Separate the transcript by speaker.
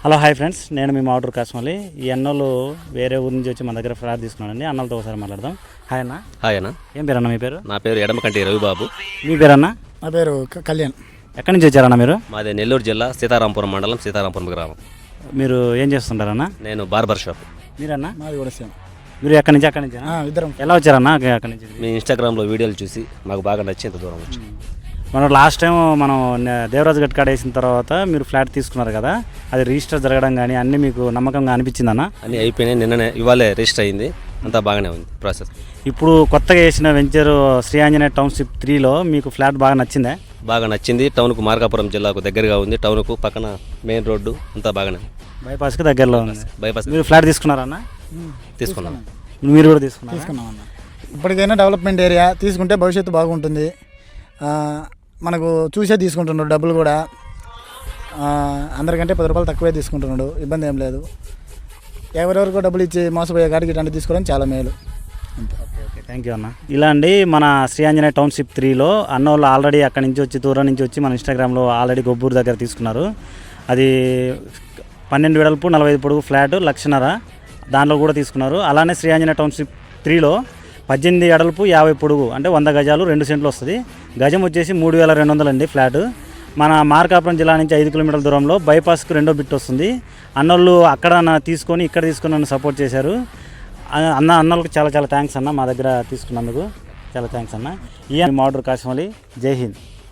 Speaker 1: Hello hi friends, నేను మీ మాటూరు కాస్మలి. ఈ అన్నోళ్ళు వేరే ఊరి నుంచి వచ్చి మన దగ్గర ఫ్లాట్ తీసుకున్నానండి. అన్నలతో ఒకసారి మాట్లాడదాం. హాయ్ అన్న.
Speaker 2: హాయ్ అన్న.
Speaker 1: ఏం పేరు అన్న మీ పేరు?
Speaker 2: నా పేరు ఎడమకంటి రవిబాబు.
Speaker 1: మీ పేరు అన్న?
Speaker 3: నా పేరు కళ్యాణ్.
Speaker 1: ఎక్కడి నుంచి వచ్చారన్న మీరు?
Speaker 2: మాది నెల్లూరు జిల్లా సీతారాంపురం మండలం, సీతారాంపురం గ్రామం.
Speaker 1: మీరు ఏం చేస్తుంటారన్న?
Speaker 2: నేను బార్బర్ షాప్.
Speaker 1: మీరన్నా?
Speaker 3: మాది కూడా సేమ్.
Speaker 1: మీరు ఎక్కడి నుంచి? అక్కడి నుంచి
Speaker 3: ఇద్దరం.
Speaker 1: ఎలా వచ్చారన్న అక్కడి నుంచి?
Speaker 2: మీ ఇన్స్టాగ్రామ్లో వీడియోలు చూసి మాకు బాగా నచ్చి ఇంత దూరం వచ్చి.
Speaker 1: మనం లాస్ట్ టైం దేవరాజు గట్ కాడ వేసిన తర్వాత మీరు ఫ్లాట్ తీసుకున్నారు కదా, అది రిజిస్టర్ జరగడం కానీ అన్నీ మీకు నమ్మకంగా అనిపించిందన్న?
Speaker 2: అన్నీ అయిపోయినాయి, నిన్ననే ఇవాళే రిజిస్టర్ అయింది, అంతా బాగానే ఉంది ప్రాసెస్.
Speaker 1: ఇప్పుడు కొత్తగా వేసిన వెంచర్ శ్రీ ఆంజనేయ టౌన్షిప్ 3లో మీకు ఫ్లాట్ బాగా నచ్చిందా?
Speaker 2: బాగా నచ్చింది. టౌన్కు మార్కాపురం జిల్లాకు దగ్గరగా ఉంది, టౌన్కు పక్కన మెయిన్ రోడ్డు అంతా బాగానే ఉంది.
Speaker 1: బైపాస్కి దగ్గరలో ఉంది.
Speaker 2: బైపాస్
Speaker 1: మీరు ఫ్లాట్ తీసుకున్నారన్న?
Speaker 2: తీసుకున్నాం.
Speaker 1: మీరు కూడా తీసుకున్నాం?
Speaker 3: అన్న. ఇప్పటికైనా డెవలప్మెంట్ ఏరియా తీసుకుంటే భవిష్యత్తు బాగుంటుంది. మనకు చూసే తీసుకుంటున్నాడు, డబ్బులు కూడా అందరికంటే 10 రూపాయలు తక్కువే తీసుకుంటున్నాడు, ఇబ్బంది ఏం లేదు. ఎవరెవరికో డబ్బులు ఇచ్చి మోసపోయే కాడికి ఇట్లాంటి తీసుకోవడం చాలా మేలు.
Speaker 1: ఓకే, థ్యాంక్ యూ అన్న. ఇలా అండి, మన శ్రీ ఆంజనేయ టౌన్షిప్ 3లో అన్నోళ్ళు ఆల్రెడీ అక్కడి నుంచి వచ్చి దూరం నుంచి వచ్చి మన ఇన్స్టాగ్రామ్లో ఆల్రెడీ గొబ్బూరు దగ్గర తీసుకున్నారు. అది 12 వెడల్పు 45 పొడుగు ఫ్లాట్ 1,50,000 దానిలో కూడా తీసుకున్నారు. అలానే శ్రీ ఆంజనేయ టౌన్షిప్ 3లో 18 వెడల్పు 50 పొడుగు అంటే 100 గజాలు 2 సెంట్లు వస్తుంది. గజం వచ్చేసి 3,200 అండి ఫ్లాట్. మన మార్కాపురం జిల్లా నుంచి 5 కిలోమీటర్ల దూరంలో బైపాస్కి 2వ బిట్ వస్తుంది. అన్నోళ్ళు అక్కడ తీసుకొని ఇక్కడ తీసుకొని నన్ను సపోర్ట్ చేశారు. అన్నోళ్ళకి చాలా చాలా థ్యాంక్స్ అన్న, మా దగ్గర తీసుకున్నందుకు చాలా థ్యాంక్స్ అన్న. ఈ మాటూరు కాస్మలి. జై హింద్.